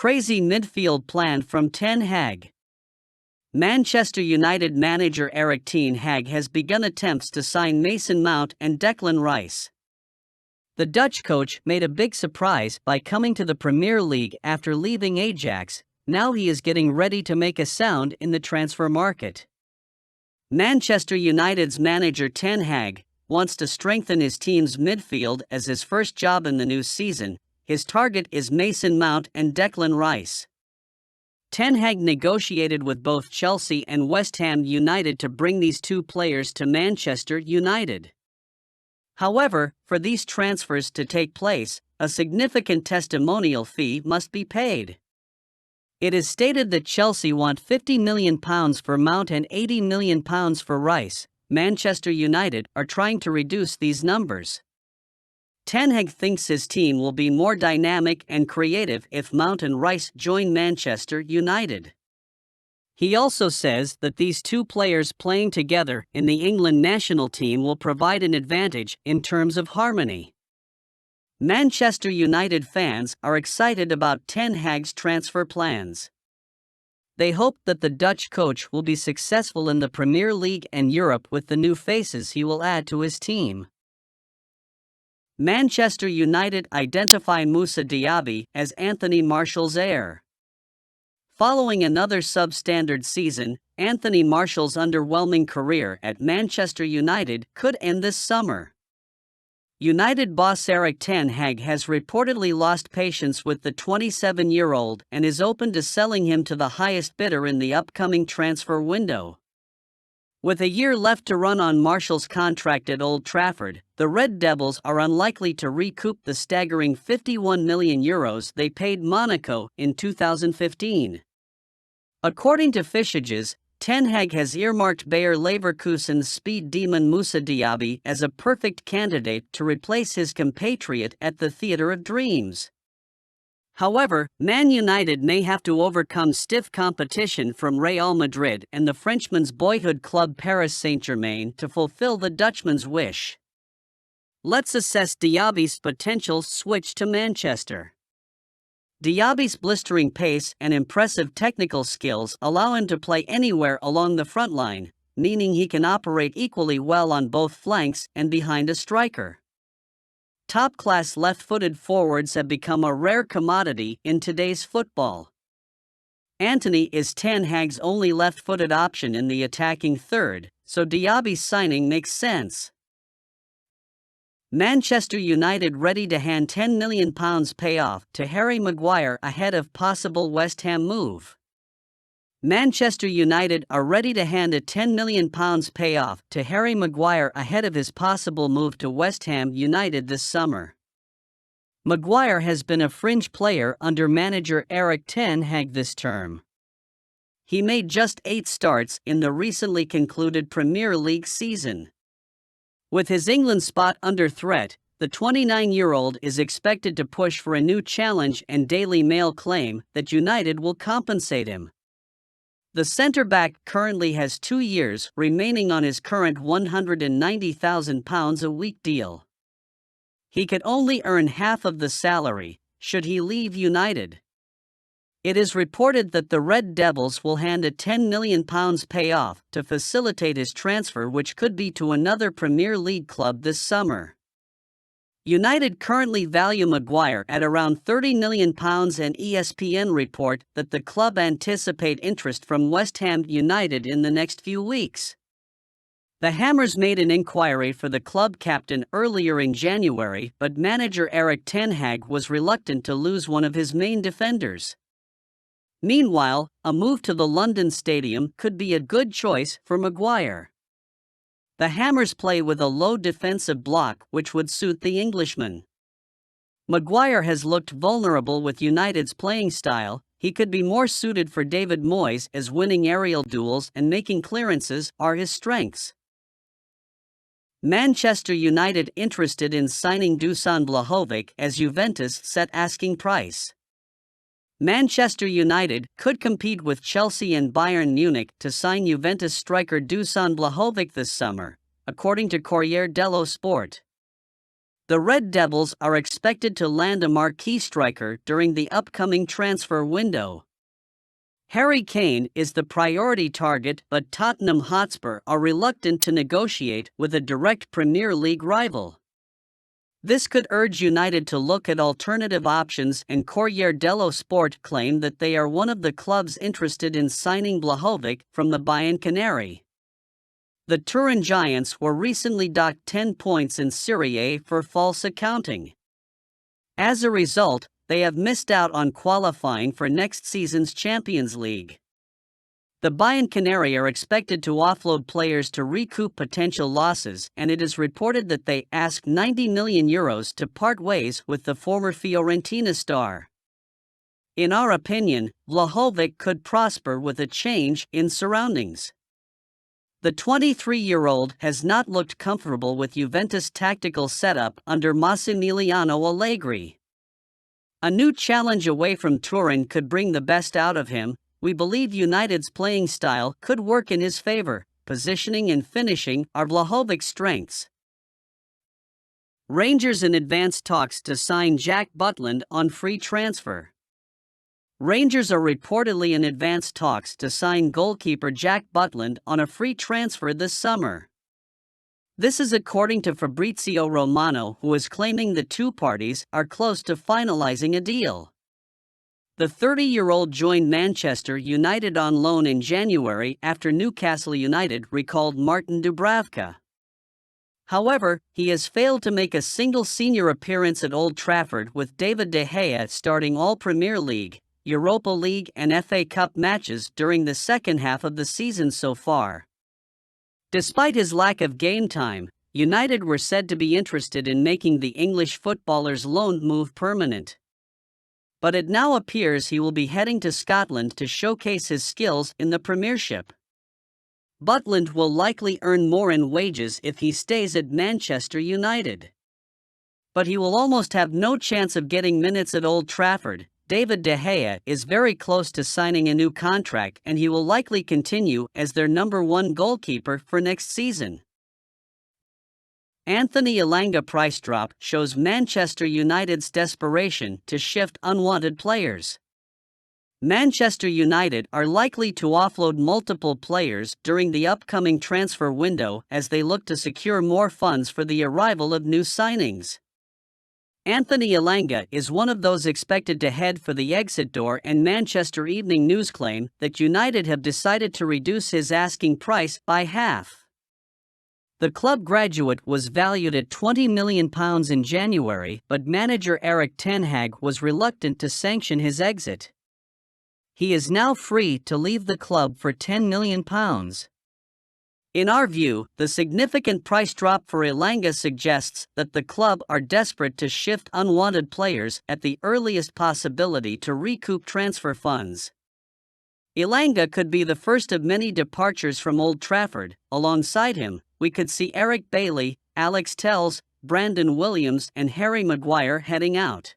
Crazy midfield plan from Ten Hag. Manchester United manager Erik Ten Hag has begun attempts to sign Mason Mount and Declan Rice. The Dutch coach made a big surprise by coming to the Premier League after leaving Ajax. Now he is getting ready to make a sound in the transfer market. Manchester United's manager Ten Hag wants to strengthen his team's midfield as his first job in the new season. His target is Mason Mount and Declan Rice. Ten Hag negotiated with both Chelsea and West Ham United to bring these two players to Manchester United. However, for these transfers to take place, a significant testimonial fee must be paid. It is stated that Chelsea want £50 million for Mount and £80 million for Rice. Manchester United are trying to reduce these numbers. Ten Hag thinks his team will be more dynamic and creative if Mount and Rice join Manchester United. He also says that these two players playing together in the England national team will provide an advantage in terms of harmony. Manchester United fans are excited about Ten Hag's transfer plans. They hope that the Dutch coach will be successful in the Premier League and Europe with the new faces he will add to his team. Manchester United identify MOUSA DIABY as Anthony Martial's heir. Following another substandard season, Anthony Martial's underwhelming career at Manchester United could end this summer. United boss Erik Ten Hag has reportedly lost patience with the 27-year-old and is open to selling him to the highest bidder in the upcoming transfer window. With a year left to run on Martial's contract at Old Trafford, the Red Devils are unlikely to recoup the staggering €51 million they paid Monaco in 2015. According to Fischages, Ten Hag has earmarked Bayer Leverkusen's speed demon MOUSA DIABY as a perfect candidate to replace his compatriot at the Theatre of Dreams. However, Man United may have to overcome stiff competition from Real Madrid and the Frenchman's boyhood club Paris Saint-Germain to fulfill the Dutchman's wish. Let's assess Diaby's potential switch to Manchester. Diaby's blistering pace and impressive technical skills allow him to play anywhere along the front line, meaning he can operate equally well on both flanks and behind a striker. Top-class left-footed forwards have become a rare commodity in today's football. Antony is Ten Hag's only left-footed option in the attacking third, so Diaby's signing makes sense. Manchester United ready to hand £10 million payoff to Harry Maguire ahead of possible West Ham move. Manchester United are ready to hand a £10 million payoff to Harry Maguire ahead of his possible move to West Ham United this summer. Maguire has been a fringe player under manager Erik Ten Hag this term. He made just 8 starts in the recently concluded Premier League season. With his England spot under threat, the 29-year-old is expected to push for a new challenge, and Daily Mail claim that United will compensate him. The centre-back currently has 2 years remaining on his current £190,000 a week deal. He could only earn half of the salary should he leave United. It is reported that the Red Devils will hand a £10 million payoff to facilitate his transfer, which could be to another Premier League club this summer. United currently value Maguire at around £30 million, and ESPN report that the club anticipate interest from West Ham United in the next few weeks. The Hammers made an inquiry for the club captain earlier in January, but manager Erik Ten Hag was reluctant to lose one of his main defenders. Meanwhile, a move to the London Stadium could be a good choice for Maguire. The Hammers play with a low defensive block, which would suit the Englishman. Maguire has looked vulnerable with United's playing style. He could be more suited for David Moyes, as winning aerial duels and making clearances are his strengths. Manchester United interested in signing DUSON VLAHOVIC as Juventus set asking price. Manchester United could compete with Chelsea and Bayern Munich to sign Juventus striker DUSON VLAHOVIC this summer, according to Corriere dello Sport. The Red Devils are expected to land a marquee striker during the upcoming transfer window. Harry Kane is the priority target, but Tottenham Hotspur are reluctant to negotiate with a direct Premier League rival. This could urge United to look at alternative options, and Corriere dello Sport claim that they are one of the clubs interested in signing VLAHOVIC from the Bianconeri. The Turin Giants were recently docked 10 points in Serie A for false accounting. As a result, they have missed out on qualifying for next season's Champions League. The Bianconeri are expected to offload players to recoup potential losses, and it is reported that they asked €90 million to part ways with the former Fiorentina star. In our opinion, VLAHOVIC could prosper with a change in surroundings. The 23-year-old has not looked comfortable with Juventus' tactical setup under Massimiliano Allegri. A new challenge away from Turin could bring the best out of him. We believe United's playing style could work in his favor. Positioning and finishing are VLAHOVIC's strengths. Rangers in advanced talks to sign Jack Butland on free transfer. Rangers are reportedly in advanced talks to sign goalkeeper Jack Butland on a free transfer this summer. This is according to Fabrizio Romano, who is claiming the two parties are close to finalizing a deal. The 30-year-old joined Manchester United on loan in January after Newcastle United recalled Martin Dubravka. However, he has failed to make a single senior appearance at Old Trafford, with David De Gea starting all Premier League, Europa League and FA Cup matches during the second half of the season so far. Despite his lack of game time, United were said to be interested in making the English footballer's loan move permanent. But it now appears he will be heading to Scotland to showcase his skills in the Premiership. Butland will likely earn more in wages if he stays at Manchester United. But he will almost have no chance of getting minutes at Old Trafford. David De Gea is very close to signing a new contract, and he will likely continue as their number one goalkeeper for next season. Anthony Elanga price drop shows Manchester United's desperation to shift unwanted players. Manchester United are likely to offload multiple players during the upcoming transfer window as they look to secure more funds for the arrival of new signings. Anthony Elanga is one of those expected to head for the exit door, and Manchester Evening News claim that United have decided to reduce his asking price by half. The club graduate was valued at £20 million in January, but manager Erik Ten Hag was reluctant to sanction his exit. He is now free to leave the club for £10 million. In our view, the significant price drop for Elanga suggests that the club are desperate to shift unwanted players at the earliest possibility to recoup transfer funds. Elanga could be the first of many departures from Old Trafford. Alongside him, we could see Eric Bailly, Alex Telles, Brandon Williams and Harry Maguire heading out.